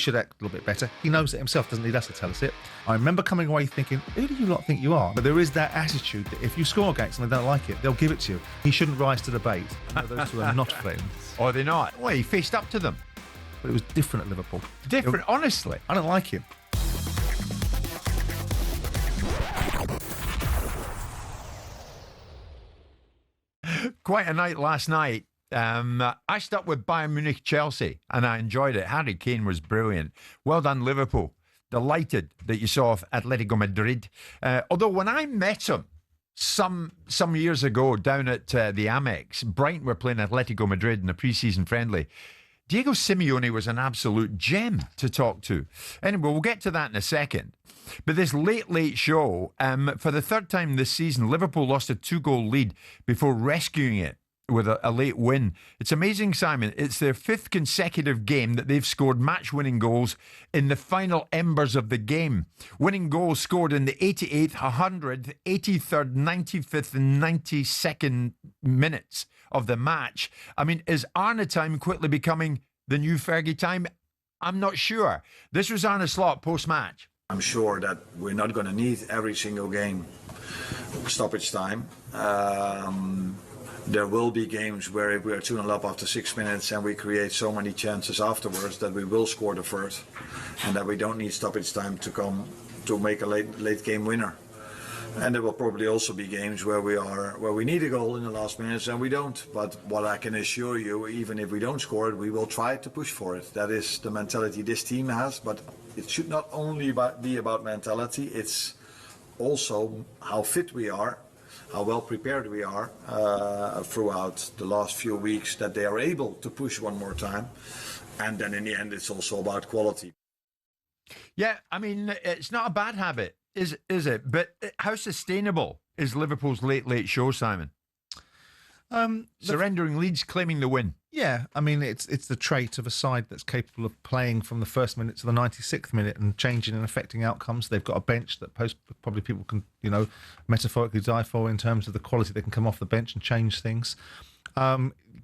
should act a little bit better. He knows it himself, doesn't need us to tell us it. I remember coming away thinking, who do you lot think you are? But there is that attitude that if you score against them and they don't like it, they'll give it to you. He shouldn't rise to the bait. I know those two are not friends. Or they're not. Well, he faced up to them. But it was different at Liverpool. Different, honestly. I don't like him. Quite a night last night. I stuck with Bayern Munich Chelsea and I enjoyed it. Harry Kane was brilliant. Well done, Liverpool. Delighted that you saw Atletico Madrid. Although when I met him some years ago down at the Amex, Brighton were playing Atletico Madrid in a pre-season friendly. Diego Simeone was an absolute gem to talk to. Anyway, we'll get to that in a second. But this late show, for the third time this season, Liverpool lost a 2-goal lead before rescuing it with a late win. It's amazing, Simon. It's their 5th consecutive game that they've scored match-winning goals in the final embers of the game. Winning goals scored in the 88th, 100th, 83rd, 95th and 92nd minutes of the match. I mean, is Arne time quickly becoming the new Fergie time? I'm not sure. This was Arne Slot post-match. I'm sure that we're not going to need every single game stoppage time. There will be games where if we are 2-0 up after 6 minutes and we create so many chances afterwards that we will score the first and that we don't need stoppage time to come to make a late game winner. And there will probably also be games where we need a goal in the last minutes and we don't. But what I can assure you, even if we don't score it, we will try to push for it. That is the mentality this team has. But it should not only be about mentality. It's also how fit we are, how well prepared we are throughout the last few weeks, that they are able to push one more time. And then in the end, it's also about quality. Yeah, I mean, it's not a bad habit. Is it? But how sustainable is Liverpool's late show, Simon? Surrendering leads, claiming the win. Yeah, I mean, it's the trait of a side that's capable of playing from the first minute to the 96th minute and changing and affecting outcomes. They've got a bench that probably people can, metaphorically die for in terms of the quality they can come off the bench and change things.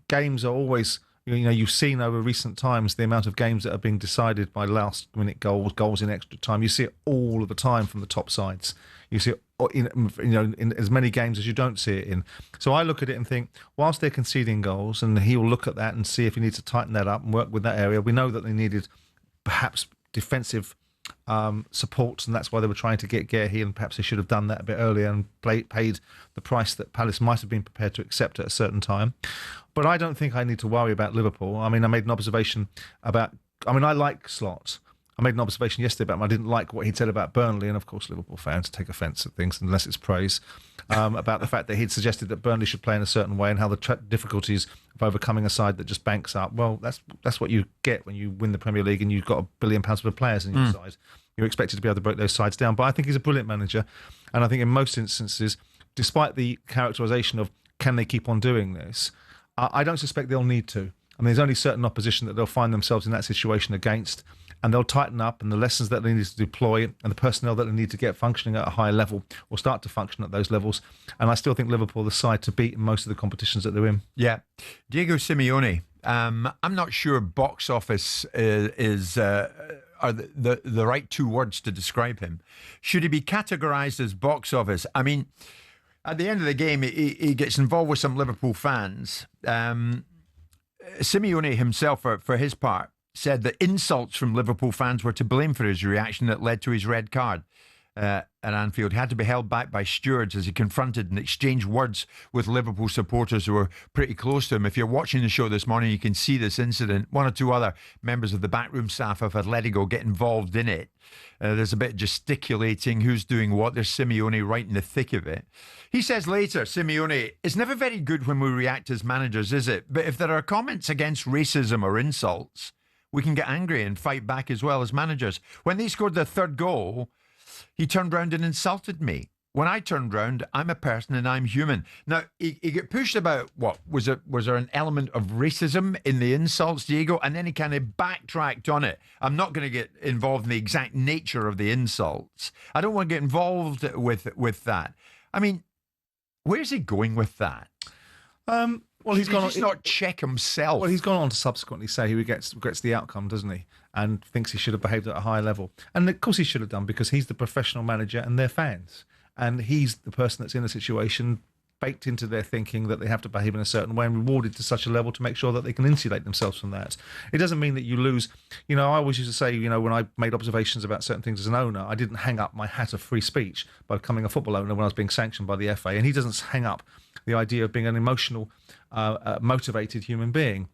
Games are always... you've seen over recent times the amount of games that are being decided by last-minute goals in extra time. You see it all of the time from the top sides. You see it in as many games as you don't see it in. So I look at it and think, whilst they're conceding goals, and he will look at that and see if he needs to tighten that up and work with that area. We know that they needed perhaps defensive support, and that's why they were trying to get Guehi, and perhaps they should have done that a bit earlier and paid the price that Palace might have been prepared to accept at a certain time. But I don't think I need to worry about Liverpool. I mean, I made an observation about... I like Slot. I made an observation yesterday about him. I didn't like what he'd said about Burnley, and of course Liverpool fans take offence at things unless it's praise, about the fact that he'd suggested that Burnley should play in a certain way and how the difficulties of overcoming a side that just banks up. Well, that's what you get when you win the Premier League and you've got £1 billion worth of players in your side. You're expected to be able to break those sides down. But I think he's a brilliant manager, and I think in most instances, despite the characterisation of can they keep on doing this, I don't suspect they'll need to. I mean, there's only certain opposition that they'll find themselves in that situation against, and they'll tighten up, and the lessons that they need to deploy and the personnel that they need to get functioning at a higher level will start to function at those levels. And I still think Liverpool are the side to beat in most of the competitions that they're in. Yeah. Diego Simeone, I'm not sure box office are the right two words to describe him. Should he be categorised as box office? I mean, at the end of the game, he gets involved with some Liverpool fans. Simeone himself, for his part, said that insults from Liverpool fans were to blame for his reaction that led to his red card at Anfield. He had to be held back by stewards as he confronted and exchanged words with Liverpool supporters who were pretty close to him. If you're watching the show this morning, you can see this incident. One or two other members of the backroom staff of Atletico get involved in it. There's a bit of gesticulating, who's doing what. There's Simeone right in the thick of it. He says later, Simeone, it's never very good when we react as managers, is it? But if there are comments against racism or insults, we can get angry and fight back as well as managers. When they scored their third goal, he turned round and insulted me. When I turned round, I'm a person and I'm human. Now, he got pushed about, what, was there an element of racism in the insults, Diego? And then he kind of backtracked on it. I'm not going to get involved in the exact nature of the insults. I don't want to get involved with that. I mean, where's he going with that? Well, he's gone. Does he not check himself? Well, he's gone on to subsequently say he regrets the outcome, doesn't he? And thinks he should have behaved at a higher level. And of course he should have done, because he's the professional manager and they're fans. And he's the person that's in the situation, baked into their thinking that they have to behave in a certain way and rewarded to such a level to make sure that they can insulate themselves from that. It doesn't mean that you lose. I always used to say, when I made observations about certain things as an owner, I didn't hang up my hat of free speech by becoming a football owner when I was being sanctioned by the FA. And he doesn't hang up the idea of being an emotional, motivated human being.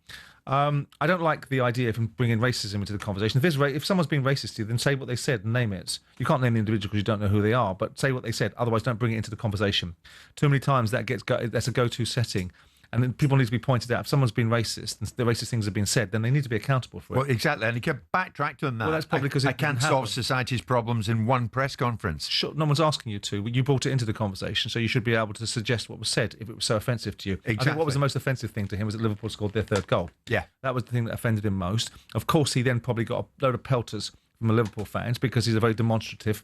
I don't like the idea of bringing racism into the conversation. If someone's being racist to you, then say what they said and name it. You can't name the individual because you don't know who they are, but say what they said. Otherwise, don't bring it into the conversation. Too many times that's a go-to setting. And then people need to be pointed out. If someone's been racist and the racist things have been said, then they need to be accountable for it. Well, exactly. And he kept backtracked on that. Well, that's probably because I can't solve society's problems in one press conference. Sure, no one's asking you to. You brought it into the conversation, so you should be able to suggest what was said if it was so offensive to you. Exactly. I think what was the most offensive thing to him was that Liverpool scored their third goal. Yeah. That was the thing that offended him most. Of course, he then probably got a load of pelters from the Liverpool fans because he's a very demonstrative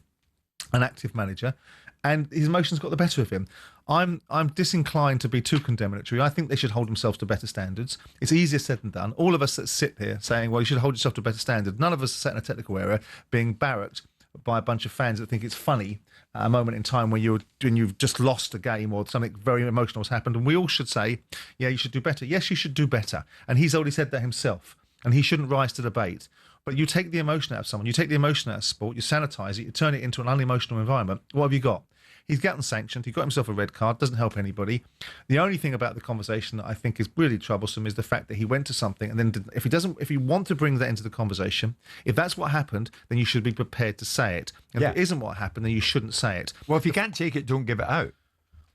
and active manager, and his emotions got the better of him. I'm disinclined to be too condemnatory. I think they should hold themselves to better standards. It's easier said than done. All of us that sit here saying, well, you should hold yourself to a better standard. None of us are set in a technical area being barracked by a bunch of fans that think it's funny at a moment in time when you've just lost a game or something very emotional has happened. And we all should say, yeah, you should do better. Yes, you should do better. And he's already said that himself. And he shouldn't rise to the bait. But you take the emotion out of someone, you take the emotion out of sport, you sanitise it, you turn it into an unemotional environment. What have you got? He's gotten sanctioned. He got himself a red card. Doesn't help anybody. The only thing about the conversation that I think is really troublesome is the fact that he went to something and then if you want to bring that into the conversation, if that's what happened, then you should be prepared to say it. If it isn't what happened, then you shouldn't say it. Well, if you can't take it, don't give it out.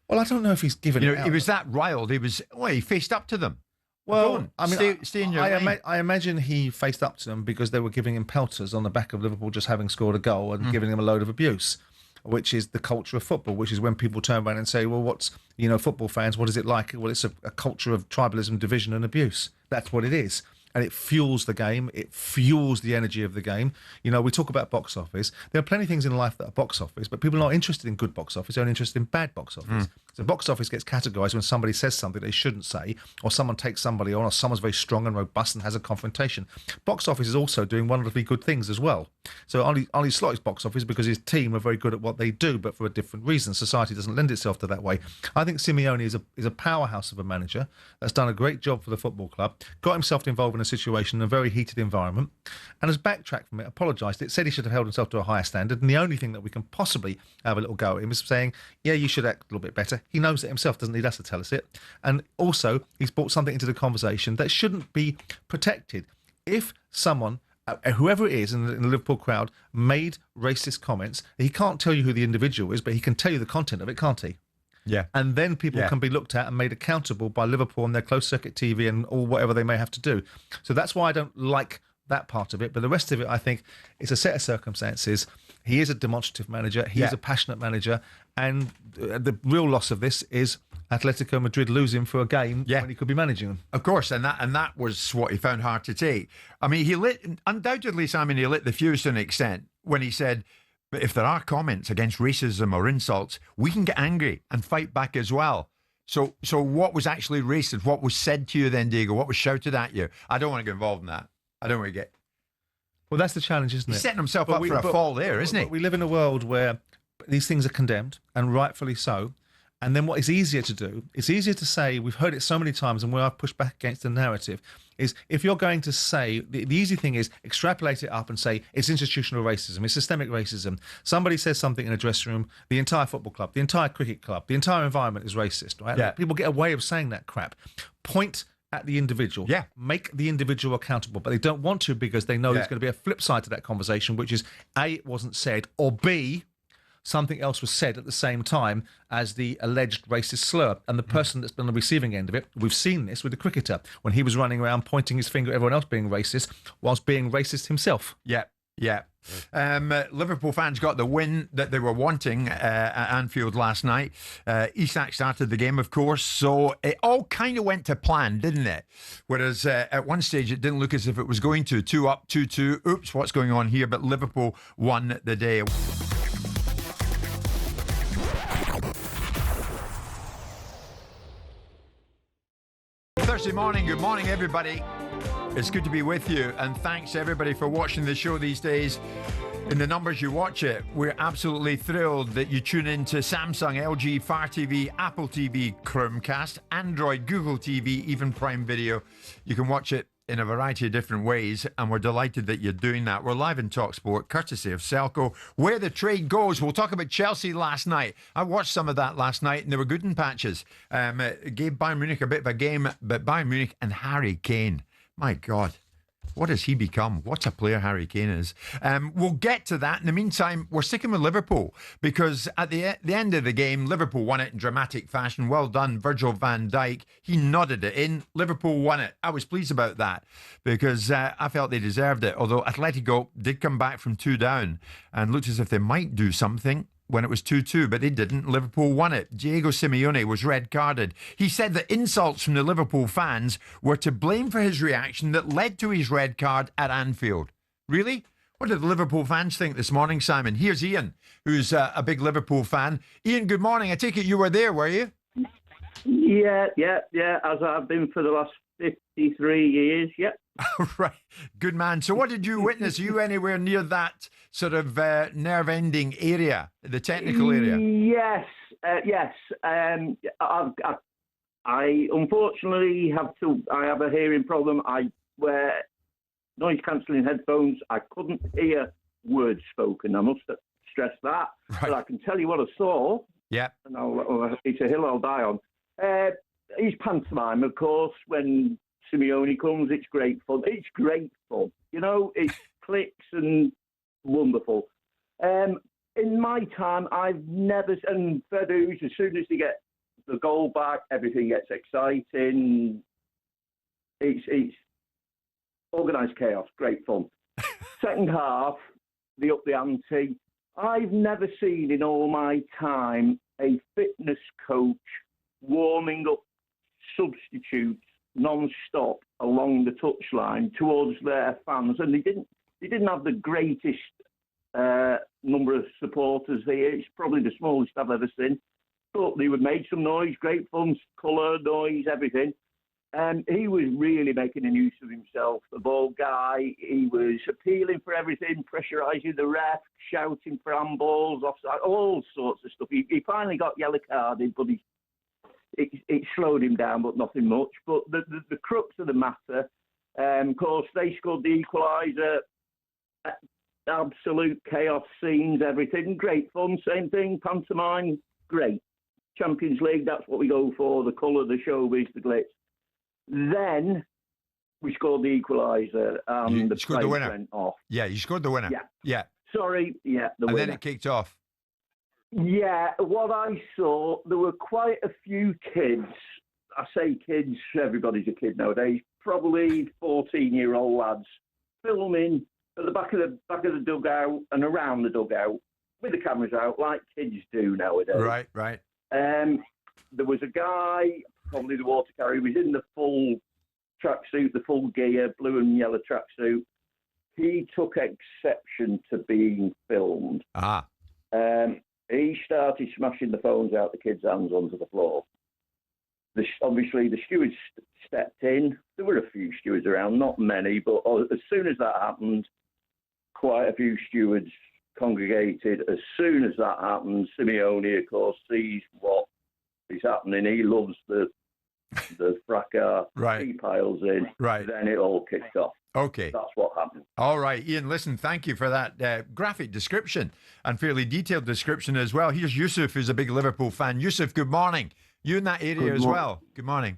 Well, I don't know if he's given it out. He was that riled. He faced up to them. Well, I mean, stay in your lane. I imagine he faced up to them because they were giving him pelters on the back of Liverpool just having scored a goal and giving him a load of abuse, which is the culture of football, which is when people turn around and say, well, what's, football fans, what is it like? Well, it's a culture of tribalism, division and abuse. That's what it is. And it fuels the game. It fuels the energy of the game. We talk about box office. There are plenty of things in life that are box office, but people are not interested in good box office. They're only interested in bad box office. So box office gets categorised when somebody says something they shouldn't say, or someone takes somebody on, or someone's very strong and robust and has a confrontation. Box office is also doing wonderfully good things as well. So Ollie Slot's box office because his team are very good at what they do, but for a different reason. Society doesn't lend itself to that way. I think Simeone is a powerhouse of a manager that's done a great job for the football club, got himself involved in a situation in a very heated environment, and has backtracked from it, apologised. It said he should have held himself to a higher standard, and the only thing that we can possibly have a little go at him is saying, yeah, you should act a little bit better. He knows it himself, doesn't need us to tell us it. And also, he's brought something into the conversation that shouldn't be protected. If someone, whoever it is in the Liverpool crowd, made racist comments, he can't tell you who the individual is, but he can tell you the content of it, can't he? Yeah. And then people can be looked at and made accountable by Liverpool and their closed circuit TV and all whatever they may have to do. So that's why I don't like that part of it. But the rest of it, I think, it's a set of circumstances. He is a demonstrative manager. He is a passionate manager. And the real loss of this is Atletico Madrid losing for a game when he could be managing them. Of course, and that was what he found hard to take. I mean, he lit the fuse to an extent when he said, but if there are comments against racism or insults, we can get angry and fight back as well. So what was actually racist? What was said to you then, Diego? What was shouted at you? I don't want to get involved in that. I don't want to get... Well, that's the challenge, isn't it? He's setting himself up for a fall there, isn't he? We live in a world where these things are condemned, and rightfully so. And then what is easier to do, it's easier to say, we've heard it so many times, and where I've pushed back against the narrative, is if you're going to say, the easy thing is extrapolate it up and say it's institutional racism, it's systemic racism. Somebody says something in a dressing room, the entire football club, the entire cricket club, the entire environment is racist, right? Yeah. People get a way of saying that crap. Point at the individual. Yeah. Make the individual accountable, but they don't want to because they know there's going to be a flip side to that conversation, which is A, it wasn't said, or B, something else was said at the same time as the alleged racist slur. And the person that's been on the receiving end of it, we've seen this with the cricketer, when he was running around pointing his finger at everyone else being racist, whilst being racist himself. Yeah. Liverpool fans got the win that they were wanting at Anfield last night. Isak started the game, of course, so it all kind of went to plan, didn't it? Whereas at one stage it didn't look as if it was going to. 2-up, 2-2. Oops, what's going on here? But Liverpool won the day. Thursday morning. Good morning, everybody. It's good to be with you, and thanks everybody for watching the show these days. In the numbers you watch it, we're absolutely thrilled that you tune in to Samsung, LG, Fire TV, Apple TV, Chromecast, Android, Google TV, even Prime Video. You can watch it in a variety of different ways, and we're delighted that you're doing that. We're live in talkSPORT, courtesy of Selco. Where the trade goes, we'll talk about Chelsea last night. I watched some of that last night, and they were good in patches. It gave Bayern Munich a bit of a game, but Bayern Munich and Harry Kane, my God, what has he become? What a player Harry Kane is. We'll get to that. In the meantime, we're sticking with Liverpool because at the end of the game, Liverpool won it in dramatic fashion. Well done, Virgil van Dijk. He nodded it in. Liverpool won it. I was pleased about that because I felt they deserved it. Although Atletico did come back from 2 down and looked as if they might do something when it was 2-2, but they didn't. Liverpool won it. Diego Simeone was red carded. He said that insults from the Liverpool fans were to blame for his reaction that led to his red card at Anfield. Really? What did the Liverpool fans think this morning, Simon? Here's Ian, who's a big Liverpool fan. Ian, good morning. I take it you were there, were you? Yeah, as I've been for the last 53 years, yeah. Right. Good man. So what did you witness? Are you anywhere near that sort of nerve-ending area, the technical area? Yes. I unfortunately I have a hearing problem. I wear noise-cancelling headphones. I couldn't hear words spoken. I must stress that. Right. But I can tell you what I saw. Yeah. And it's a hill I'll die on. He's pantomime, of course, when Simeone comes, it's great fun. It's great fun. You know, it's clicks and wonderful. In my time, I've never... And Fedus, as soon as they get the goal back, everything gets exciting. It's organised chaos, great fun. Second half, they up the ante. I've never seen in all my time a fitness coach warming up substitutes non-stop along the touchline towards their fans, and they didn't have the greatest number of supporters here. It's probably the smallest I've ever seen, but they would make some noise, great fun, colour, noise, everything. And he was really making a use of himself, the ball guy. He was appealing for everything, pressurising the ref, shouting for handballs, offside, all sorts of stuff. He finally got yellow carded, but it slowed him down, but nothing much. But the crux of the matter, of course, they scored the equaliser. Absolute chaos scenes, everything. Great fun, same thing. Pantomime, great. Champions League, that's what we go for. The colour, the showbiz, the glitz. Then we scored the equaliser and the scored the winner. Went off. Yeah, you scored the winner. Yeah. Sorry, the winner. And then it kicked off. Yeah, what I saw, there were quite a few kids. I say kids, everybody's a kid nowadays. Probably 14-year-old lads filming at the back of the dugout and around the dugout with the cameras out, like kids do nowadays. Right. There was a guy, probably the water carrier, he was in the full tracksuit, the full gear, blue and yellow tracksuit. He took exception to being filmed. He started smashing the phones out the kids' hands onto the floor. Obviously, the stewards stepped in. There were a few stewards around, not many, but as soon as that happened, quite a few stewards congregated. As soon as that happened, Simeone, of course, sees what is happening. He loves the fracas. Right. He piles in. Right. Then it all kicked off. Okay. That's what happened. All right, Ian, listen, thank you for that graphic description and fairly detailed description as well. Here's Yusuf, who's a big Liverpool fan. Yusuf, good morning. You in that area as well. Good morning.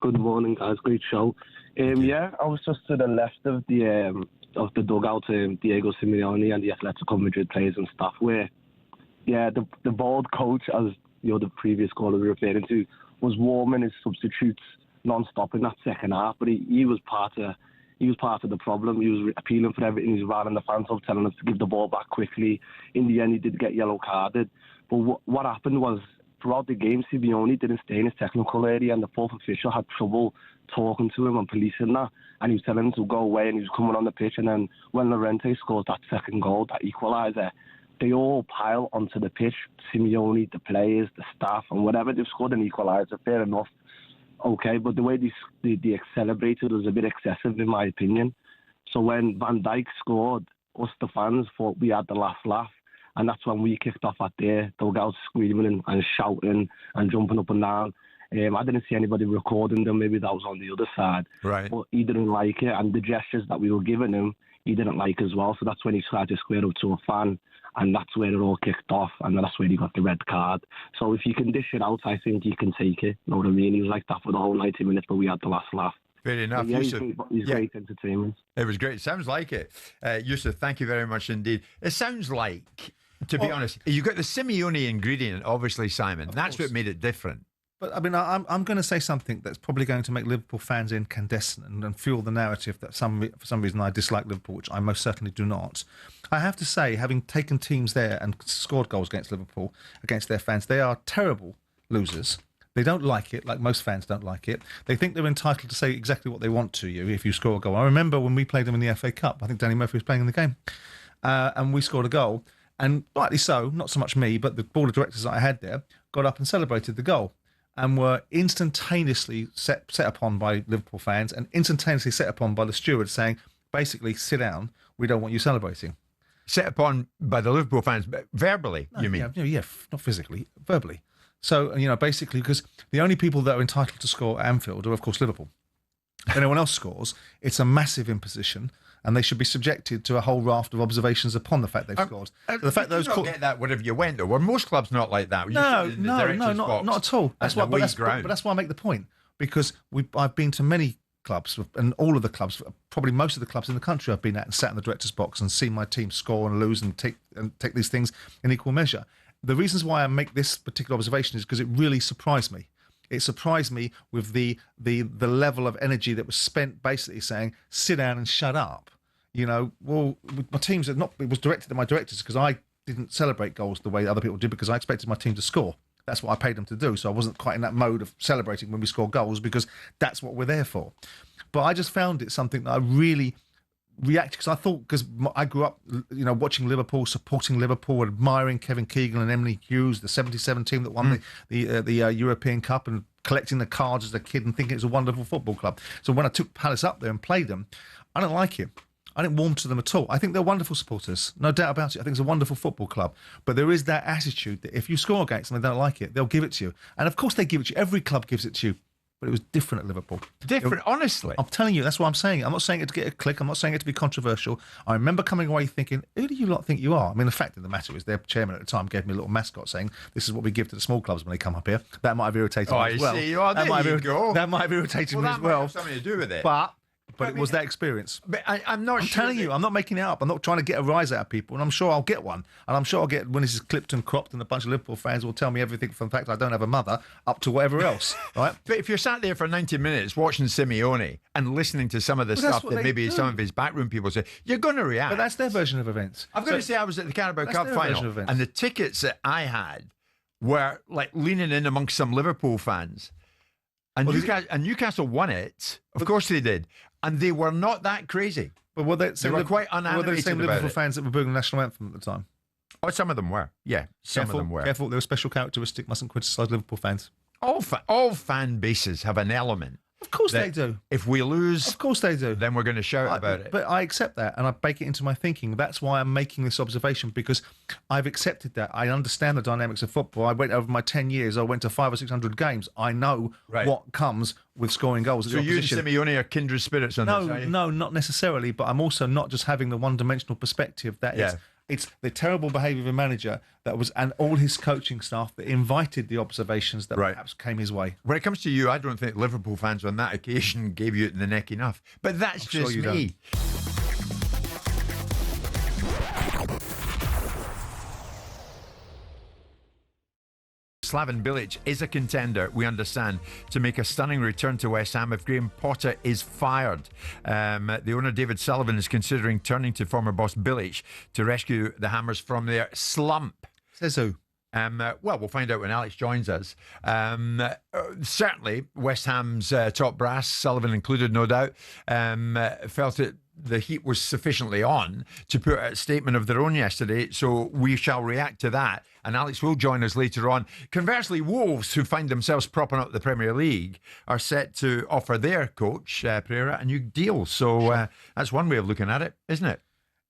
Good morning, guys. Great show. Yeah, I was just to the left of the dugout, Diego Simeone and the Atletico Madrid players and staff, where, yeah, the bald coach, as you know, the previous caller we were referring to, was warming his substitutes non-stop in that second half, but he was part of the problem. He was appealing for everything. He was running the fans up, telling us to give the ball back quickly. In the end, he did get yellow carded. But what happened was, throughout the game, Simeone didn't stay in his technical area, and the fourth official had trouble talking to him and policing that. And he was telling him to go away, and he was coming on the pitch. And then when Llorente scored that second goal, that equaliser, they all pile onto the pitch. Simeone, the players, the staff, and whatever. They've scored an equaliser, fair enough. okay, but the way they celebrated was a bit excessive, in my opinion. So when Van Dijk scored, us the fans thought we had the last laugh, and that's when we kicked off at their dugout, screaming and shouting and jumping up and down. I didn't see anybody recording them. Maybe that was on the other side. Right. But he didn't like it, and the gestures that we were giving him, he didn't like as well. So that's when he tried to square up to a fan, and that's where it all kicked off, and that's where he got the red card. So if you can dish it out, I think you can take it. You know what I mean? He was like that for the whole 90 minutes, but we had the last laugh. Fair enough. Yeah, Yusuf, he's great entertainment. it was great. Sounds like it. Yusuf, thank you very much indeed. It sounds like, to be honest, you got the Simeone ingredient, obviously, Simon. That's what made it different. But I mean, I'm going to say something that's probably going to make Liverpool fans incandescent and fuel the narrative that for some reason I dislike Liverpool, which I most certainly do not. I have to say, having taken teams there and scored goals against Liverpool, against their fans, they are terrible losers. They don't like it, like most fans don't like it. They think they're entitled to say exactly what they want to you if you score a goal. I remember when we played them in the FA Cup, I think Danny Murphy was playing in the game, and we scored a goal. And rightly so, not so much me, but the board of directors that I had there got up and celebrated the goal, and were instantaneously set upon by Liverpool fans and instantaneously set upon by the steward saying, basically, sit down, we don't want you celebrating. Set upon by the Liverpool fans, but verbally, you mean? Yeah, not physically, verbally. So, basically, because the only people that are entitled to score at Anfield are, of course, Liverpool. If anyone else scores, it's a massive imposition, and they should be subjected to a whole raft of observations upon the fact they've scored. The fact those get that wherever you went, though. Were most clubs not like that? No, not at all. That's why I make the point, because I've been to many clubs, and all of the clubs, probably most of the clubs in the country I've been at, and sat in the director's box and seen my team score and lose and take these things in equal measure. The reasons why I make this particular observation is because it really surprised me. It surprised me with the level of energy that was spent basically saying, sit down and shut up. Well, my teams it was directed at my directors because I didn't celebrate goals the way other people did because I expected my team to score. That's what I paid them to do. So I wasn't quite in that mode of celebrating when we score goals because that's what we're there for. But I just found it something that I really reacted because I thought, because I grew up, watching Liverpool, supporting Liverpool, admiring Kevin Keegan and Emily Hughes, the '77 team that won the European Cup, and collecting the cards as a kid and thinking it was a wonderful football club. So when I took Palace up there and played them, I didn't like it. I didn't warm to them at all. I think they're wonderful supporters, no doubt about it. I think it's a wonderful football club. But there is that attitude that if you score against them and they don't like it, they'll give it to you. And of course they give it to you. Every club gives it to you. But it was different at Liverpool. Different, honestly. I'm telling you, that's what I'm saying. I'm not saying it to get a click. I'm not saying it to be controversial. I remember coming away thinking, who do you lot think you are? I mean, the fact of the matter is their chairman at the time gave me a little mascot saying, this is what we give to the small clubs when they come up here. That might have irritated me as well. See. Oh, that might have irritated me as well. That might have something to do with it. But it was that experience. But I'm not I'm telling you, I'm not making it up. I'm not trying to get a rise out of people, and I'm sure I'll get one. And I'm sure I'll get when this is clipped and cropped, and a bunch of Liverpool fans will tell me everything from the fact I don't have a mother up to whatever else. Right? But if you're sat there for 90 minutes watching Simeone and listening to some of the stuff that maybe some of his backroom people say, you're going to react. But that's their version of events. I've got to say, I was at the Carabao Cup final, and the tickets that I had were like leaning in amongst some Liverpool fans. And Newcastle won it. Of course they did. And they were not that crazy. But were they quite unanimated. Were they the same about Liverpool it. fans that were booing the national anthem at the time? Oh, some of them were. Yeah, some of them were. Careful, they're a special characteristic. Mustn't criticise Liverpool fans. All fan bases have an element. Of course they do. If we lose, of course they do. Then we're going to shout about it. But I accept that, and I bake it into my thinking. That's why I'm making this observation, because I've accepted that. I understand the dynamics of football. I went over my 10 years. I went to 500 or 600 games. I know what comes with scoring goals. So you and Simeone are kindred spirits on this? No, not necessarily. But I'm also not just having the one-dimensional perspective that it's the terrible behaviour of a manager and all his coaching staff that invited the observations that perhaps came his way. When it comes to you, I don't think Liverpool fans on that occasion gave you it in the neck enough. But that's just me. Don't. Slaven Bilic is a contender, we understand, to make a stunning return to West Ham if Graham Potter is fired. The owner, David Sullivan, is considering turning to former boss Bilic to rescue the Hammers from their slump. Says who? Well, we'll find out when Alex joins us. Certainly, West Ham's top brass, Sullivan included, no doubt, felt it the heat was sufficiently on to put out a statement of their own yesterday, so we shall react to that. And Alex will join us later on. Conversely, Wolves, who find themselves propping up the Premier League, are set to offer their coach, Pereira, a new deal. So that's one way of looking at it, isn't it?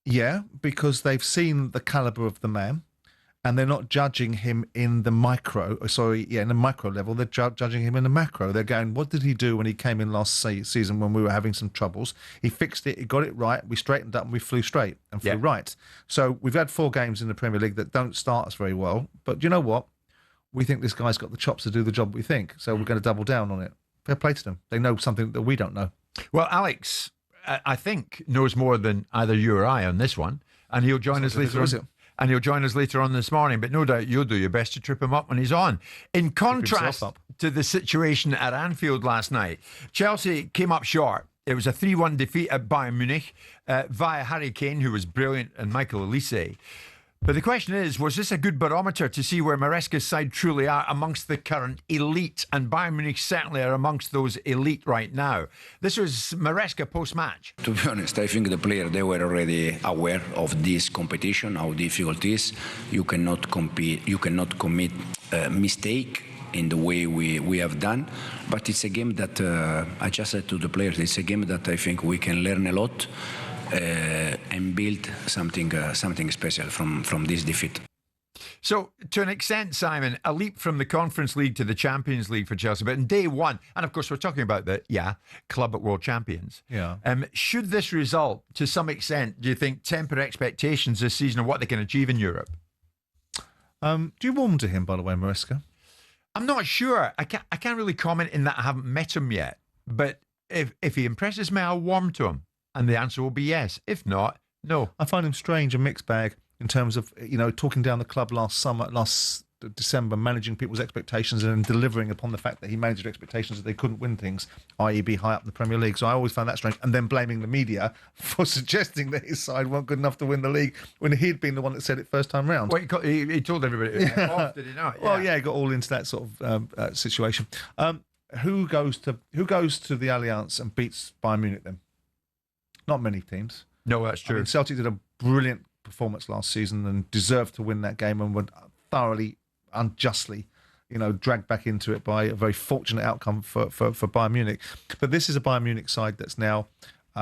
Yeah, because they've seen the calibre of the man, and they're not judging him in the in the micro level. They're judging him in the macro. They're going, what did he do when he came in last season when we were having some troubles? He fixed it, he got it right, we straightened up and we flew straight and flew right. So we've had 4 games in the Premier League that don't start us very well, but you know what? We think this guy's got the chops to do the job we think, so we're going to double down on it. Fair play to them. They know something that we don't know. Well, Alex, I think, knows more than either you or I on this one, and he'll join us later on. And he'll join us later on this morning, but no doubt you'll do your best to trip him up when he's on. In contrast to the situation at Anfield last night, Chelsea came up short. It was a 3-1 defeat at Bayern Munich via Harry Kane, who was brilliant, and Michael Olise. But the question is, was this a good barometer to see where Maresca's side truly are amongst the current elite? And Bayern Munich certainly are amongst those elite right now. This was Maresca post-match. To be honest, I think the players, they were already aware of this competition, how difficult it is. You cannot compete, you cannot commit a mistake in the way we have done. But it's a game that, I just said to the players, it's a game that I think we can learn a lot. And build something special from this defeat. So, to an extent, Simon, a leap from the Conference League to the Champions League for Chelsea. But in day one, and of course we're talking about the club at World Champions. Yeah. Should this result, to some extent, do you think, temper expectations this season of what they can achieve in Europe? Do you warm to him, by the way, Maresca? I'm not sure. I can't really comment in that I haven't met him yet. But if he impresses me, I'll warm to him. And the answer will be yes. If not, no. I find him strange, a mixed bag in terms of, talking down the club last December, managing people's expectations and delivering upon the fact that he managed expectations that they couldn't win things, i.e. be high up in the Premier League. So I always found that strange. And then blaming the media for suggesting that his side weren't good enough to win the league when he'd been the one that said it first time round. Well, he told everybody off, did he not? Well, he got all into that sort of situation. Who goes to the Allianz and beats Bayern Munich then? Not many teams. No, that's true. Celtic did a brilliant performance last season and deserved to win that game and were thoroughly, unjustly, dragged back into it by a very fortunate outcome for Bayern Munich. But this is a Bayern Munich side that's now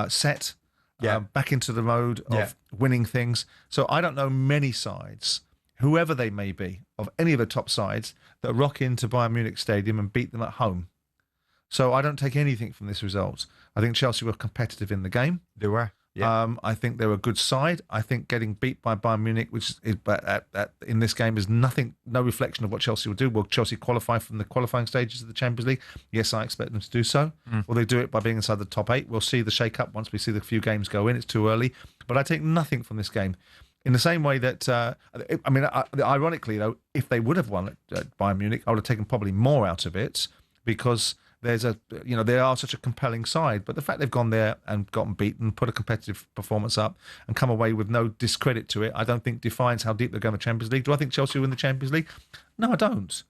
set back into the mode of winning things. So I don't know many sides, whoever they may be, of any of the top sides that rock into Bayern Munich Stadium and beat them at home. So I don't take anything from this result. I think Chelsea were competitive in the game. They were. Yeah. I think they were a good side. I think getting beat by Bayern Munich, which is in this game, is no reflection of what Chelsea will do. Will Chelsea qualify from the qualifying stages of the Champions League? Yes, I expect them to do so. Will they do it by being inside the top 8? We'll see the shake-up once we see the few games go in. It's too early. But I take nothing from this game. In the same way that, ironically, though, if they would have won at Bayern Munich, I would have taken probably more out of it because they are such a compelling side. But the fact they've gone there and gotten beaten, put a competitive performance up and come away with no discredit to it, I don't think defines how deep they're going to the Champions League. Do I think Chelsea will win the Champions League? No, I don't.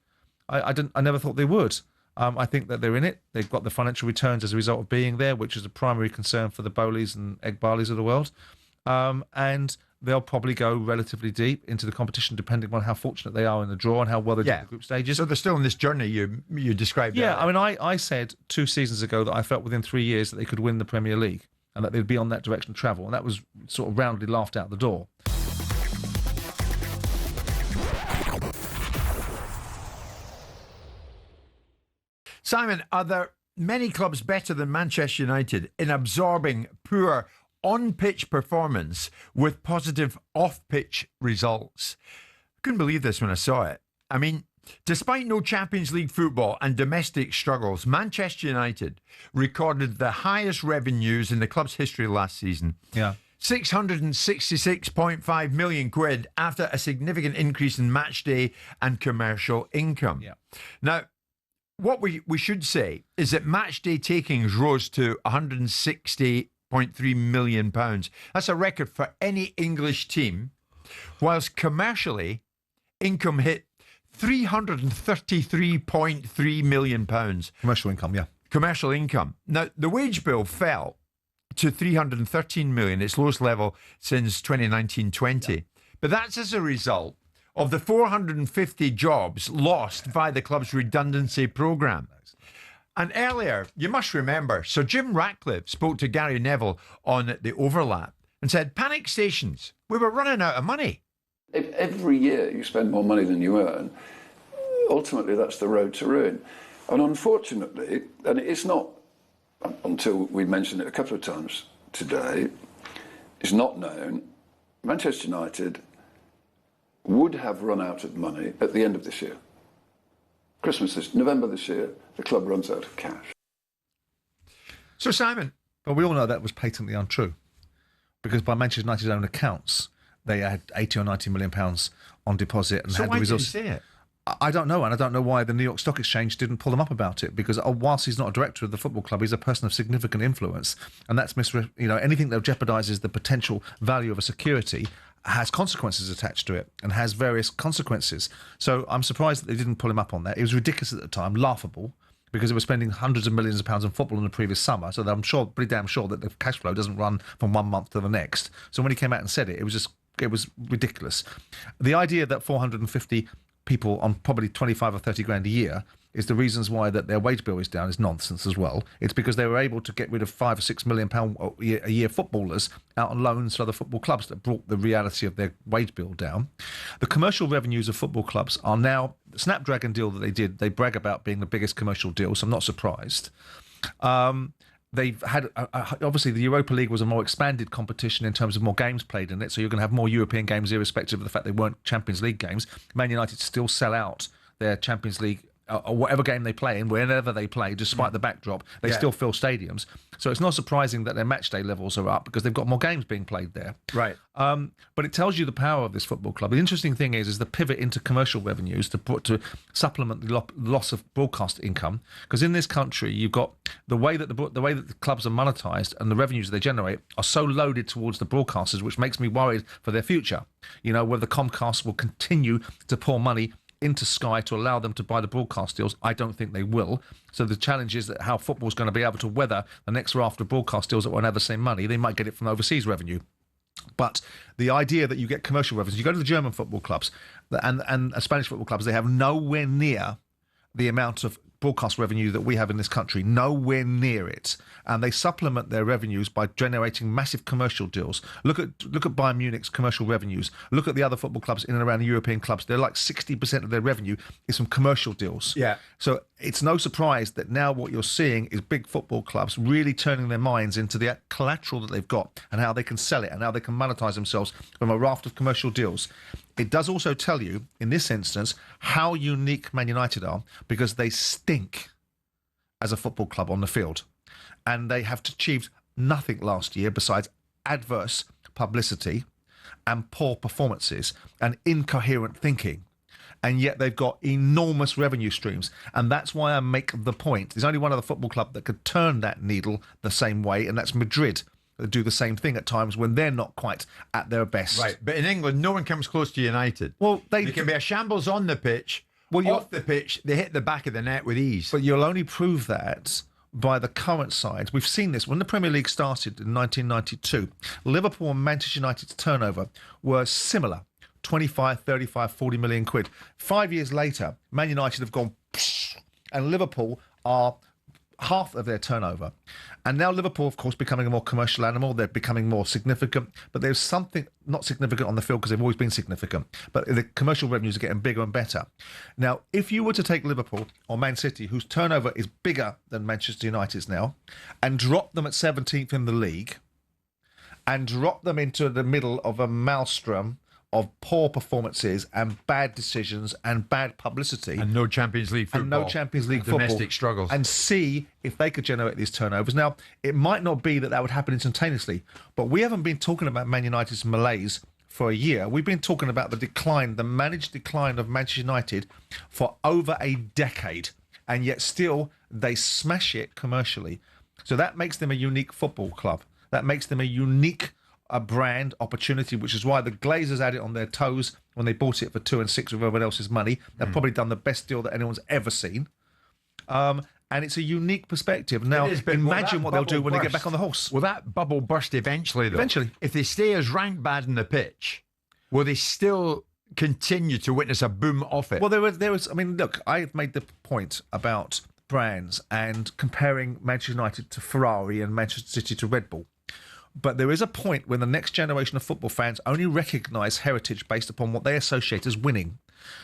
I never thought they would. I think that they're in it. They've got the financial returns as a result of being there, which is a primary concern for the Bowleys and Egbarleys of the world. And they'll probably go relatively deep into the competition, depending on how fortunate they are in the draw and how well they do in the group stages. So they're still on this journey you described. Yeah, I said 2 seasons ago that I felt within 3 years that they could win the Premier League and that they'd be on that direction of travel, and that was sort of roundly laughed out the door. Simon, are there many clubs better than Manchester United in absorbing poor on-pitch performance with positive off-pitch results? I couldn't believe this when I saw it. I mean, despite no Champions League football and domestic struggles, Manchester United recorded the highest revenues in the club's history last season. Yeah. 666.5 million quid after a significant increase in match day and commercial income. Yeah. Now, what we should say is that match day takings rose to £160.3 million. That's a record for any English team, whilst commercially, income hit £333.3 million. Commercial income, yeah. Commercial income. Now, the wage bill fell to 313 million, its lowest level since 2019-20. Yeah. But that's as a result of the 450 jobs lost by the club's redundancy programme. And earlier, you must remember, Sir Jim Ratcliffe spoke to Gary Neville on the overlap and said, panic stations, we were running out of money. If every year you spend more money than you earn, ultimately that's the road to ruin. And unfortunately, and it's not, until we mentioned it a couple of times today, it's not known, Manchester United would have run out of money at the end of this year. November this year, the club runs out of cash. So, Simon. But we all know that was patently untrue, because by Manchester United's own accounts, they had 80 or 90 million pounds on deposit and had the resources. So why did he say it? I don't know, and I don't know why the New York Stock Exchange didn't pull them up about it, because whilst he's not a director of the football club, he's a person of significant influence, and that's anything that jeopardises the potential value of a security has consequences attached to it and has various consequences. So I'm surprised that they didn't pull him up on that. It was ridiculous at the time, laughable, because they were spending hundreds of millions of pounds on football in the previous summer. So I'm pretty damn sure that the cash flow doesn't run from one month to the next. So when he came out and said it, it was ridiculous. The idea that 450 people on probably 25 or 30 grand a year is the reasons why that their wage bill is down is nonsense as well. It's because they were able to get rid of £5 or £6 million a year footballers out on loans to other football clubs that brought the reality of their wage bill down. The commercial revenues of football clubs are now, the Snapdragon deal that they did, they brag about being the biggest commercial deal, so I'm not surprised. They've had, obviously, the Europa League was a more expanded competition in terms of more games played in it, so you're going to have more European games irrespective of the fact they weren't Champions League games. Man United still sell out their Champions League or whatever game they play in, whenever they play, despite the backdrop, they still fill stadiums. So it's not surprising that their match day levels are up because they've got more games being played there. Right. But it tells you the power of this football club. The interesting thing is the pivot into commercial revenues to supplement the loss of broadcast income. Because in this country, you've got the way that the clubs are monetized and the revenues they generate are so loaded towards the broadcasters, which makes me worried for their future. You know, whether Comcast will continue to pour money into Sky to allow them to buy the broadcast deals. I don't think they will. So the challenge is that how football's going to be able to weather the next raft of broadcast deals that won't have the same money. They might get it from overseas revenue. But the idea that you get commercial revenues, you go to the German football clubs and Spanish football clubs, they have nowhere near the amount of broadcast revenue that we have in this country, nowhere near it. And they supplement their revenues by generating massive commercial deals. Look at Bayern Munich's commercial revenues. Look at the other football clubs in and around the European clubs. They're like 60% of their revenue is from commercial deals. Yeah. So it's no surprise that now what you're seeing is big football clubs really turning their minds into the collateral that they've got and how they can sell it and how they can monetize themselves from a raft of commercial deals. It does also tell you, in this instance, how unique Man United are, because they stink as a football club on the field. And they have achieved nothing last year besides adverse publicity and poor performances and incoherent thinking. And yet they've got enormous revenue streams. And that's why I make the point. There's only one other football club that could turn that needle the same way, and that's Madrid. They do the same thing at times when they're not quite at their best. Right, but in England, no one comes close to United. Well, they can be a shambles on the pitch. Well, off the pitch, they hit the back of the net with ease. But you'll only prove that by the current sides. We've seen this when the Premier League started in 1992. Liverpool and Manchester United's turnover were similar, 25, 35, 40 million quid. 5 years later, Man United have gone, and Liverpool are half of their turnover. And now Liverpool, of course, becoming a more commercial animal. They're becoming more significant, but there's something not significant on the field because they've always been significant. But the commercial revenues are getting bigger and better. Now, if you were to take Liverpool or Man City, whose turnover is bigger than Manchester United's now, and drop them at 17th in the league, and drop them into the middle of a maelstrom of poor performances and bad decisions and bad publicity. And no Champions League football. And no Champions League football. Domestic struggles. And see if they could generate these turnovers. Now, it might not be that would happen instantaneously, but we haven't been talking about Man United's malaise for a year. We've been talking about the decline, the managed decline of Manchester United for over a decade. And yet still, they smash it commercially. So that makes them a unique football club. That makes them a unique brand opportunity, which is why the Glazers had it on their toes when they bought it for 2 and 6 with everyone else's money. They've probably done the best deal that anyone's ever seen. And And it's a unique perspective. Now, imagine what they'll do when they get back on the horse. Will that bubble burst eventually, though? Eventually. If they stay as rank bad in the pitch, will they still continue to witness a boom off it? Well, there was. I mean, look, I've made the point about brands and comparing Manchester United to Ferrari and Manchester City to Red Bull. But there is a point when the next generation of football fans only recognise heritage based upon what they associate as winning.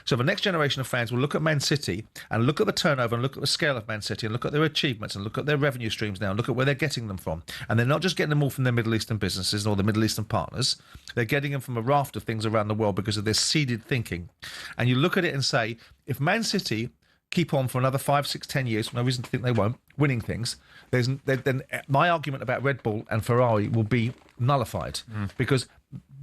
So the next generation of fans will look at Man City and look at the turnover and look at the scale of Man City and look at their achievements and look at their revenue streams now and look at where they're getting them from. And they're not just getting them all from their Middle Eastern businesses or the Middle Eastern partners. They're getting them from a raft of things around the world because of their seeded thinking. And you look at it and say, if Man City keep on for another 5, 6, 10 years, no reason to think they won't, winning things, then my argument about Red Bull and Ferrari will be nullified because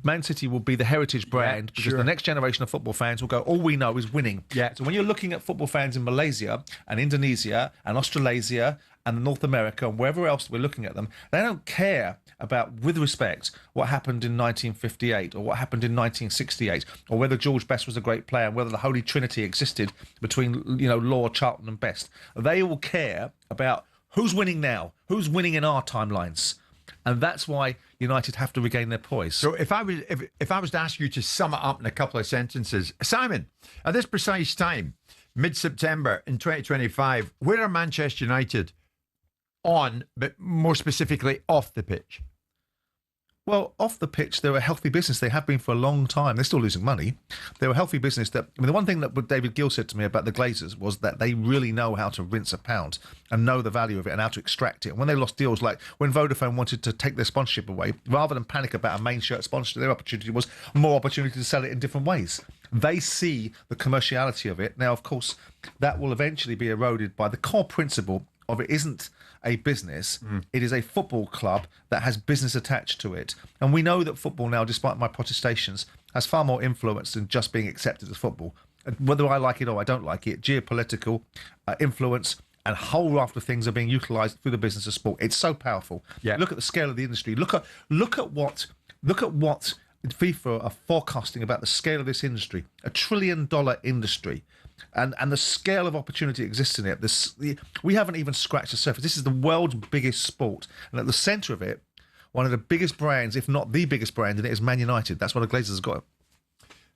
Man City will be the heritage brand because the next generation of football fans will go, all we know is winning. Yeah. So when you're looking at football fans in Malaysia and Indonesia and Australasia and North America and wherever else we're looking at them, they don't care about, with respect, what happened in 1958 or what happened in 1968 or whether George Best was a great player and whether the Holy Trinity existed between, Law, Charlton and Best. They all care about who's winning now, who's winning in our timelines. And that's why United have to regain their poise. So if I was to ask you to sum it up in a couple of sentences, Simon, at this precise time, mid-September in 2025, where are Manchester United on, but more specifically off the pitch? Well, off the pitch, they're a healthy business. They have been for a long time. They're still losing money. They're a healthy business. The one thing that David Gill said to me about the Glazers was that they really know how to rinse a pound and know the value of it and how to extract it. And when they lost deals, like when Vodafone wanted to take their sponsorship away, rather than panic about a main shirt sponsorship, their opportunity was more opportunity to sell it in different ways. They see the commerciality of it. Now, of course, that will eventually be eroded by the core principle of it isn't a business, it is a football club that has business attached to it. And we know that football now, despite my protestations, has far more influence than just being accepted as football. Whether I like it or I don't like it, geopolitical influence and a whole raft of things are being utilised through the business of sport. It's so powerful. Yeah. Look at the scale of the industry. Look at what FIFA are forecasting about the scale of this industry. $1 trillion industry. And the scale of opportunity exists in it. We haven't even scratched the surface. This is the world's biggest sport. And at the centre of it, one of the biggest brands, if not the biggest brand in it, is Man United. That's what the Glazers have got.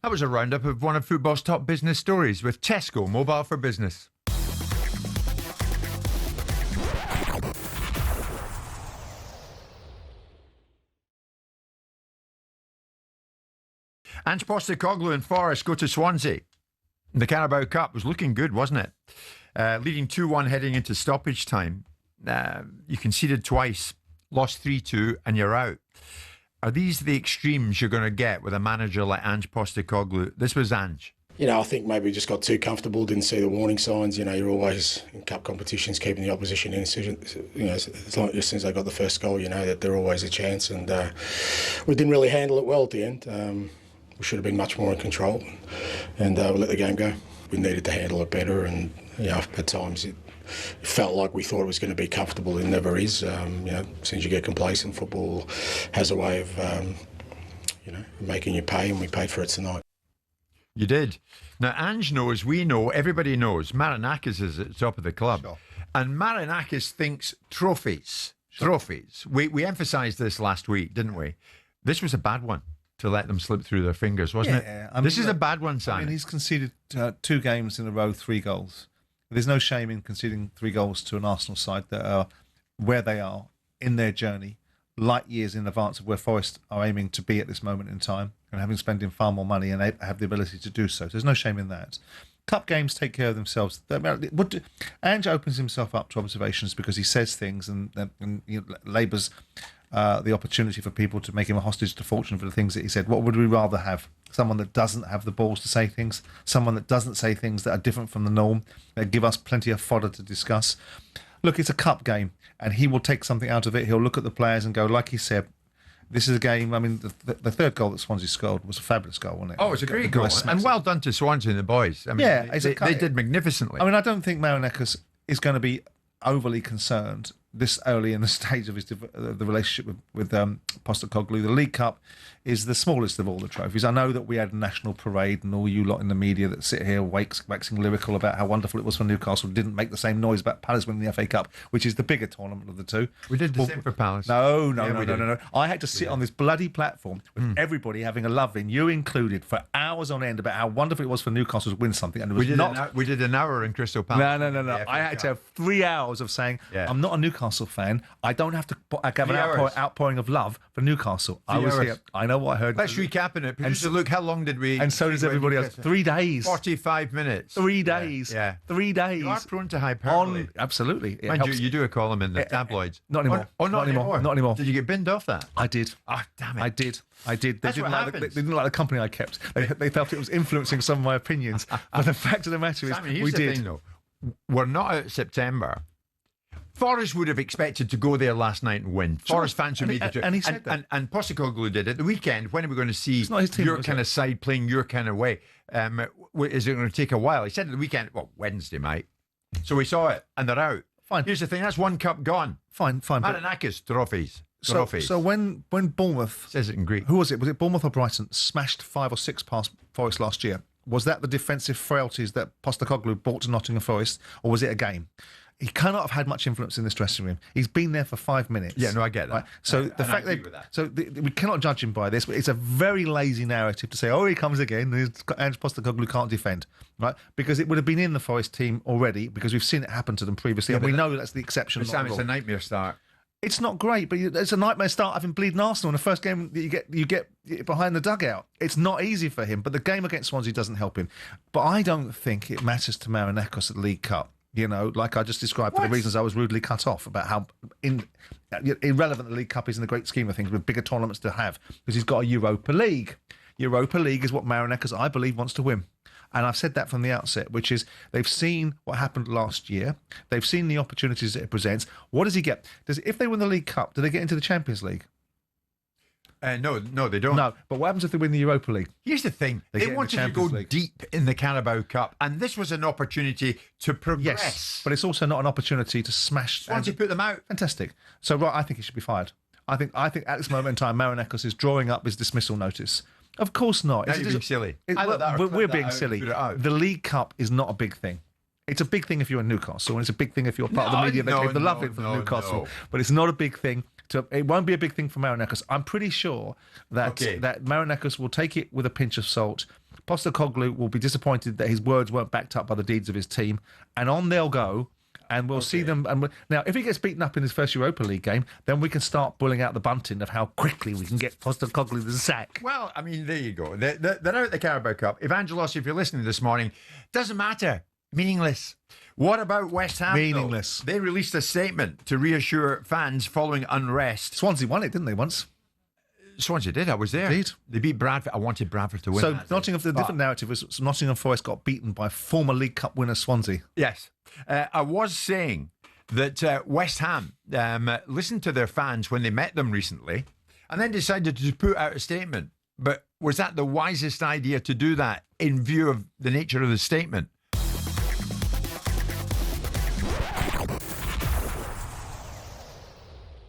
That was a roundup of one of football's top business stories with Tesco Mobile for Business. Ange Postecoglou and Forest go to Swansea. The Carabao Cup was looking good, wasn't it? Leading 2-1 heading into stoppage time. You conceded twice, lost 3-2, and you're out. Are these the extremes you're going to get with a manager like Ange Postecoglou? This was Ange. I think maybe we just got too comfortable, didn't see the warning signs. You're always in cup competitions keeping the opposition in. As long as they got the first goal, that they're always a chance. And we didn't really handle it well at the end. We should have been much more in control and we let the game go. We needed to handle it better and, at times it felt like we thought it was going to be comfortable. It never is. As soon as you get complacent, football has a way of, making you pay, and we paid for it tonight. You did. Now, Ange knows, we know, everybody knows, Marinakis is at the top of the club. Sure. And Marinakis thinks trophies. Sure. Trophies. We emphasised this last week, didn't we? This was a bad one to let them slip through their fingers, wasn't it? This is a bad one, Simon. He's conceded 2 games in a row, 3 goals. There's no shame in conceding 3 goals to an Arsenal side that are where they are in their journey, light years in advance of where Forest are aiming to be at this moment in time, and having spending far more money and they have the ability to do so. So there's no shame in that. Cup games take care of themselves. Ange opens himself up to observations because he says things and labours the opportunity for people to make him a hostage to fortune for the things that he said. What would we rather have? Someone that doesn't have the balls to say things, someone that doesn't say things that are different from the norm, that give us plenty of fodder to discuss. Look, it's a cup game, and he will take something out of it. He'll look at the players and go, like he said, this is a game. I mean, the third goal that Swansea scored was a fabulous goal, wasn't it? Oh, it was a great goal. And well done to Swansea and the boys. I mean, they did magnificently. I mean, I don't think Marinakis is going to be overly concerned this early in the stage of the relationship with Postecoglou. The League Cup is the smallest of all the trophies. I know that we had a national parade, and all you lot in the media that sit here waxing lyrical about how wonderful it was for Newcastle didn't make the same noise about Palace winning the FA Cup, which is the bigger tournament of the two. We did the same for Palace. No. I had to sit on this bloody platform with everybody having a love-in, you included, for hours on end about how wonderful it was for Newcastle to win something, and it was we did an hour in Crystal Palace. No. I had to have 3 hours of saying, I'm not a Newcastle fan. I don't have to have an outpouring of love for Newcastle. I was here. I know what I heard. Let's recap it. Producer, look, how long did we... And so does everybody else. 3 days. 45 minutes. 3 days. Yeah. 3 days. You are prone to hyperbole. Absolutely. Mind you do a column in the tabloids. Not anymore. Not anymore. Not anymore. Did you get binned off that? I did. Oh, damn it. I did. They That's didn't what they didn't like the company I kept. They felt it was influencing some of my opinions. But the fact of the matter is, Simon, we did. Thing, though. We're not out September. Forest would have expected to go there last night and win. Forest fans who made the trip. And he said that. And Postecoglou did it. The weekend, when are we going to see not his team, your kind of side playing your kind of way? Is it going to take a while? He said at the weekend, Wednesday, mate. So we saw it, and they're out. Fine. Here's the thing, that's one cup gone. Fine. Marinakis trophies. So when Bournemouth... Says it in Greek. Who was it? Was it Bournemouth or Brighton? Smashed 5 or 6 past Forest last year. Was that the defensive frailties that Postecoglou brought to Nottingham Forest, or was it a game? He cannot have had much influence in this dressing room. He's been there for 5 minutes. Yeah, no, I get that. Right? So the fact we cannot judge him by this, but it's a very lazy narrative to say, he comes again, and Postecoglou can't defend, right? Because it would have been in the Forest team already, because we've seen it happen to them previously, and we know that's the exception. Sam, it's a nightmare start. It's not great, but it's a nightmare start having bleeding Arsenal in the first game that you get behind the dugout. It's not easy for him, but the game against Swansea doesn't help him. But I don't think it matters to Marinakkos at the League Cup. Like I just described, for the reasons I was rudely cut off about how irrelevant the League Cup is in the great scheme of things, with bigger tournaments to have, because he's got a Europa League. Europa League is what Marinakkos, I believe, wants to win. And I've said that from the outset, which is they've seen what happened last year. They've seen the opportunities that it presents. What does he get? If they win the League Cup, do they get into the Champions League? No, they don't. No, but what happens if they win the Europa League? Here's the thing. They wanted to go deep in the Carabao Cup, and this was an opportunity to progress. Yes, but it's also not an opportunity to smash... Swansea put them out. Fantastic. So, I think he should be fired. I think at this moment in time, Marinakkos is drawing up his dismissal notice. Of course not. You're being silly. We're being silly. The League Cup is not a big thing. It's a big thing if you're in Newcastle, and it's a big thing if you're part of the media that gave the love in for Newcastle. But it's not a big thing. It won't be a big thing for Marinakkos. I'm pretty sure that Marinakkos will take it with a pinch of salt. Postecoglou will be disappointed that his words weren't backed up by the deeds of his team, and on they'll go. And we'll see them. And now, if he gets beaten up in his first Europa League game, then we can start pulling out the bunting of how quickly we can get Postecoglou the sack. Well, I mean, there you go. They're out at the Carabao Cup. Evangelos, if you're listening this morning, doesn't matter. Meaningless. What about West Ham? Meaningless. They released a statement to reassure fans following unrest. Swansea won it, didn't they, once? Swansea did. I was there. Indeed. They beat Bradford. I wanted Bradford to win. So the different narrative was Nottingham Forest got beaten by former League Cup winner Swansea. Yes. I was saying that West Ham listened to their fans when they met them recently and then decided to put out a statement. But was that the wisest idea to do that in view of the nature of the statement?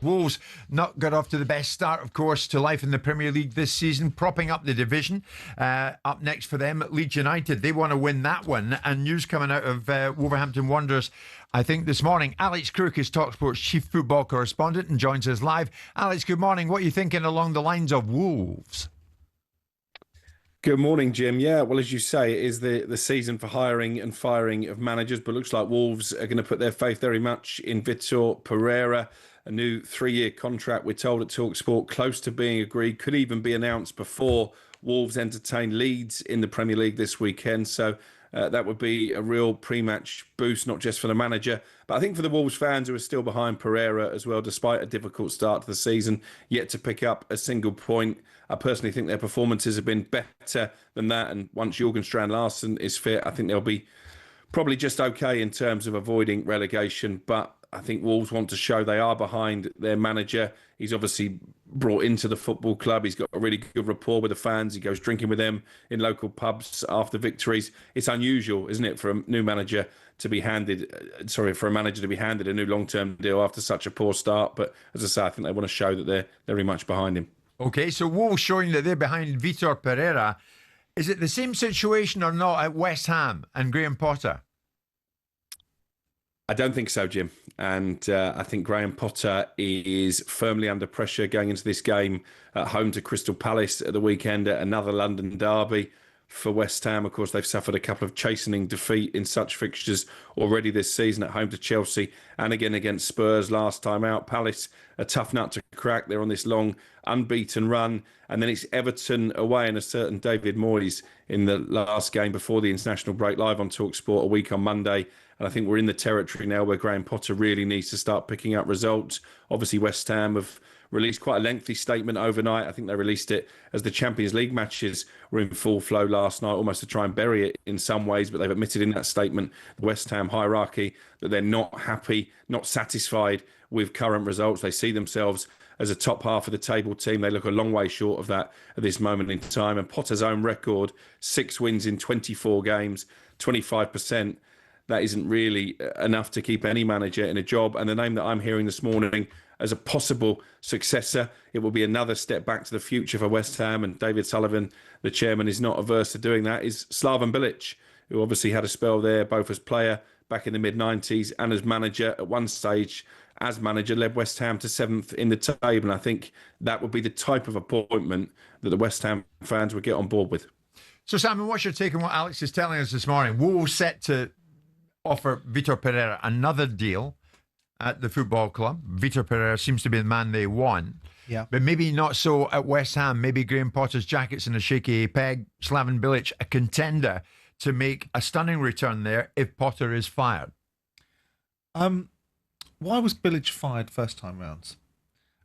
Wolves not got off to the best start, of course, to life in the Premier League this season, propping up the division. Up next for them, Leeds United. They want to win that one. And news coming out of Wolverhampton Wanderers, I think, this morning. Alex Crook is talkSPORT's chief football correspondent and joins us live. Alex, good morning. What are you thinking along the lines of Wolves? Good morning, Jim. Yeah, well, as you say, it is the season for hiring and firing of managers, but looks like Wolves are going to put their faith very much in Vitor Pereira. A new 3-year contract, we're told at talkSPORT, close to being agreed, could even be announced before Wolves entertain Leeds in the Premier League this weekend. So that would be a real pre-match boost, not just for the manager, but I think for the Wolves fans who are still behind Pereira as well, despite a difficult start to the season, yet to pick up a single point. I personally think their performances have been better than that. And once Jürgen Strand-Larsen is fit, I think they'll be probably just okay in terms of avoiding relegation. But I think Wolves want to show they are behind their manager. He's obviously brought into the football club. He's got a really good rapport with the fans. He goes drinking with them in local pubs after victories. It's unusual, isn't it, for a new manager to be handed, for a manager to be handed a new long-term deal after such a poor start. But as I say, I think they want to show that they're very much behind him. Okay, so Wolves showing that they're behind Vitor Pereira. Is it the same situation or not at West Ham and Graham Potter? I don't think so, Jim. And I think Graham Potter is firmly under pressure going into this game at home to Crystal Palace at the weekend at another London derby. For West Ham, of course, they've suffered a couple of chastening defeat in such fixtures already this season, at home to Chelsea and again against Spurs last time out. Palace, a tough nut to crack. They're on this long unbeaten run. And then it's Everton away and a certain David Moyes in the last game before the international break, live on talkSPORT a week on Monday. And I think we're in the territory now where Graham Potter really needs to start picking up results. Obviously, West Ham have released quite a lengthy statement overnight. I think they released it as the Champions League matches were in full flow last night, almost to try and bury it in some ways. But they've admitted in that statement, the West Ham hierarchy, that they're not happy, not satisfied with current results. They see themselves as a top half of the table team. They look a long way short of that at this moment in time. And Potter's own record, 6 wins in 24 games, 25%. That isn't really enough to keep any manager in a job. And the name that I'm hearing this morning as a possible successor, it will be another step back to the future for West Ham. And David Sullivan, the chairman, is not averse to doing that, is Slaven Bilic, who obviously had a spell there, both as player back in the mid-90s and as manager. At one stage, as manager, led West Ham to 7th in the table. And I think that would be the type of appointment that the West Ham fans would get on board with. So, Simon, what's your take on what Alex is telling us this morning? Wolves set to offer Vitor Pereira another deal at the football club. Vitor Pereira seems to be the man they want. Yeah. But maybe not so at West Ham. Maybe Graham Potter's jacket's in a shaky peg. Slaven Bilic, a contender to make a stunning return there if Potter is fired. Why was Bilic fired first time round?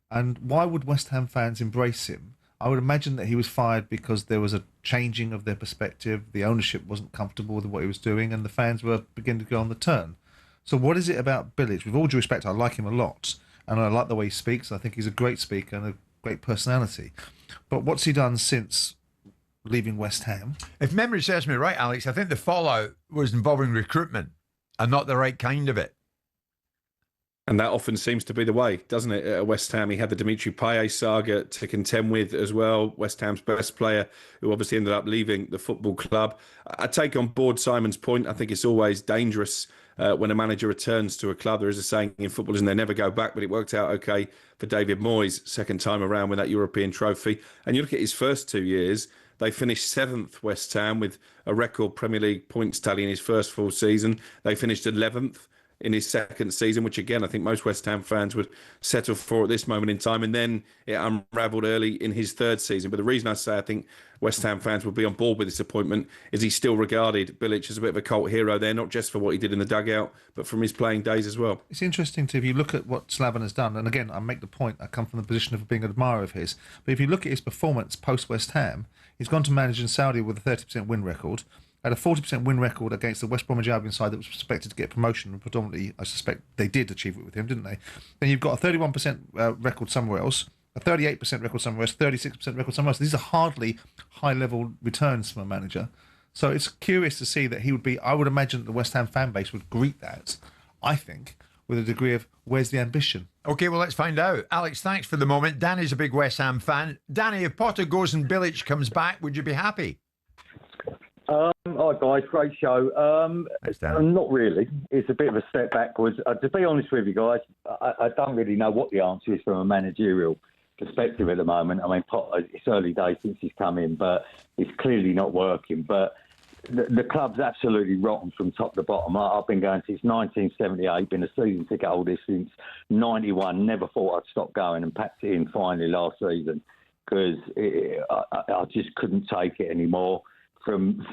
And why would West Ham fans embrace him? I would imagine that he was fired because there was a changing of their perspective. The ownership wasn't comfortable with what he was doing, and the fans were beginning to go on the turn. So what is it about Bilic? With all due respect, I like him a lot, and I like the way he speaks. I think he's a great speaker and a great personality. But what's he done since leaving West Ham? If memory serves me right, Alex, I think the fallout was involving recruitment and not the right kind of it. And that often seems to be the way, doesn't it? At West Ham, he had the Dimitri Payet saga to contend with as well. West Ham's best player, who obviously ended up leaving the football club. I take on board Simon's point. I think it's always dangerous when a manager returns to a club. There is a saying in football, isn't there, never go back, but it worked out okay for David Moyes second time around with that European trophy. And you look at his first 2 years, they finished 7th, West Ham, with a record Premier League points tally in his first full season. They finished 11th in his second season, which again, I think most West Ham fans would settle for at this moment in time. And then it unravelled early in his third season. But the reason I say I think West Ham fans would be on board with this appointment is he's still regarded, Bilic, as a bit of a cult hero there, not just for what he did in the dugout, but from his playing days as well. It's interesting if you look at what Slaven has done, and again, I make the point, I come from the position of being an admirer of his, but if you look at his performance post-West Ham, he's gone to manage in Saudi with a 30% win record, had a 40% win record against the West Bromwich Albion side that was expected to get promotion, and predominantly, I suspect, they did achieve it with him, didn't they? Then you've got a 31% record somewhere else, a 38% record somewhere else, 36% record somewhere else. These are hardly high-level returns from a manager. So it's curious to see that he would be, I would imagine the West Ham fan base would greet that, I think, with a degree of, where's the ambition? Okay, well, let's find out. Alex, thanks for the moment. Danny's a big West Ham fan. Danny, if Potter goes and Bilic comes back, would you be happy? Hi guys, great show. Not really. It's a bit of a step backwards. To be honest with you guys, I don't really know what the answer is from a managerial perspective at the moment. I mean, Potter, it's early days since he's come in, but it's clearly not working. But the club's absolutely rotten from top to bottom. I've been going since 1978, been a season ticket holder since 91. Never thought I'd stop going, and packed it in finally last season because I just couldn't take it anymore.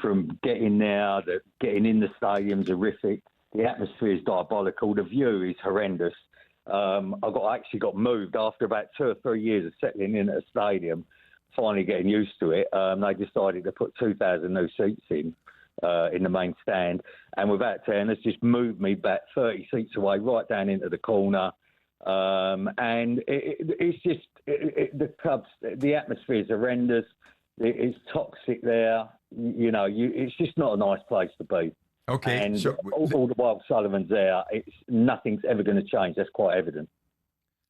From getting there, getting in the stadium's horrific. The atmosphere is diabolical. The view is horrendous. I actually got moved after about 2 or 3 years of settling in at a stadium, finally getting used to it. They decided to put 2,000 new seats in. in the main stand, and without telling us, just moved me back 30 seats away, right down into the corner. And it's just the clubs. The atmosphere is horrendous. It's toxic there. You know, it's just not a nice place to be. Okay, and so all the while Sullivan's there, nothing's ever going to change. That's quite evident.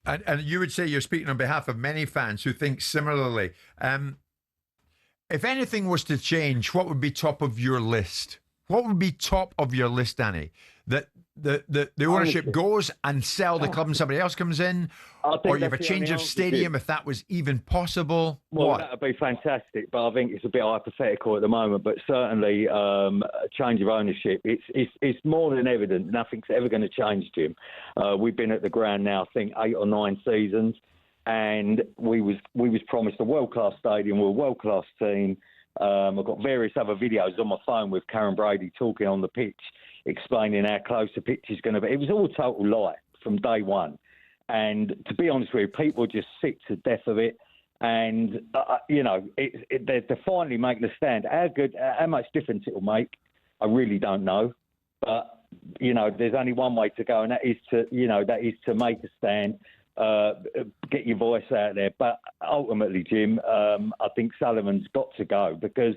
And you would say you're speaking on behalf of many fans who think similarly. If anything was to change, what would be top of your list? What would be top of your list, Danny? That the ownership goes and sell the club and somebody else comes in? Or you have a change of stadium if that was even possible? Well, that would be fantastic, but I think it's a bit hypothetical at the moment. But certainly a change of ownership, it's more than evident. Nothing's ever going to change, Jim. We've been at the ground now, I think, 8 or 9 seasons, and we was promised a world-class stadium, we're a world-class team. I've got various other videos on my phone with Karen Brady talking on the pitch, explaining how close the pitch is going to be. It was all total lie from day one. And to be honest with you, people are just sick to death of it. And, you know, they're finally making a stand. How much difference it will make, I really don't know. But, you know, there's only one way to go, and that is to make a stand, get your voice out there. But ultimately, Jim, I think Sullivan's got to go because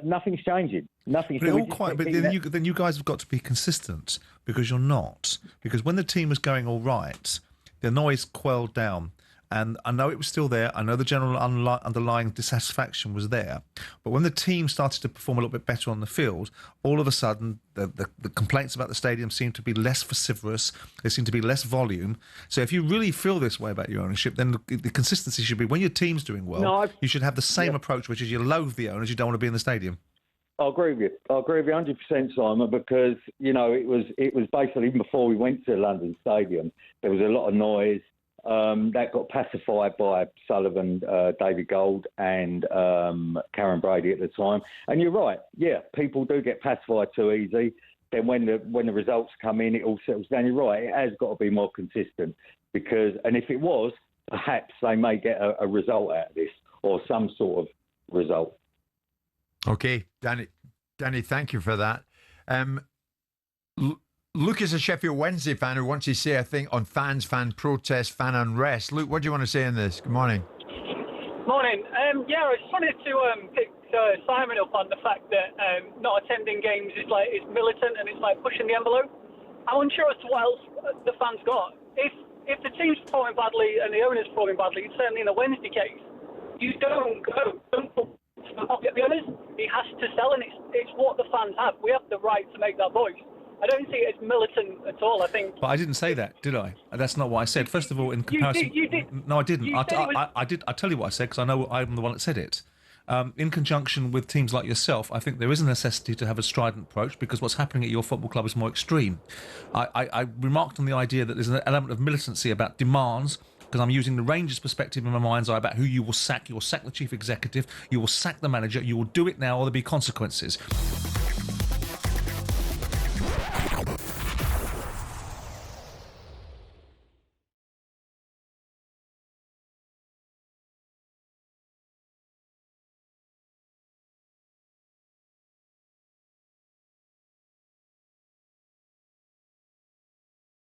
nothing's changing. Nothing's changing. But then you guys have got to be consistent because you're not. Because when the team was going all right, the noise quelled down. And I know it was still there. I know the general underlying dissatisfaction was there. But when the team started to perform a little bit better on the field, all of a sudden the complaints about the stadium seemed to be less vociferous. There seemed to be less volume. So if you really feel this way about your ownership, then the consistency should be when your team's doing well, you should have the same approach, which is you loathe the owners, you don't want to be in the stadium. I agree with you. I agree with you 100%, Simon, because, you know, it was basically even before we went to London Stadium, there was a lot of noise. That got pacified by Sullivan, David Gold and Karen Brady at the time. And you're right, yeah, people do get pacified too easy. Then when the results come in, it all settles down. You're right, it has got to be more consistent and if it was, perhaps they may get a result out of this or some sort of result. Okay, Danny, thank you for that. Luke is a Sheffield Wednesday fan who wants to say a thing on fan protest, fan unrest. Luke, what do you want to say on this? Good morning. Morning. I just wanted to pick Simon up on the fact that not attending games is militant and it's like pushing the envelope. I'm unsure as to what else the fans got. If the team's performing badly and the owner's performing badly, certainly in the Wednesday case, you don't get the owners. He has to sell, and it's what the fans have. We have the right to make that voice. I don't see it as militant at all. I think. But I didn't say that, did I? That's not what I said. First of all, in comparison, you did. No, I didn't. I did. I tell you what I said because I know I'm the one that said it. In conjunction with teams like yourself, I think there is a necessity to have a strident approach because what's happening at your football club is more extreme. I remarked on the idea that there's an element of militancy about demands. Because I'm using the Rangers' perspective in my mind's eye about who you will sack. You will sack the chief executive. You will sack the manager. You will do it now, or there'll be consequences.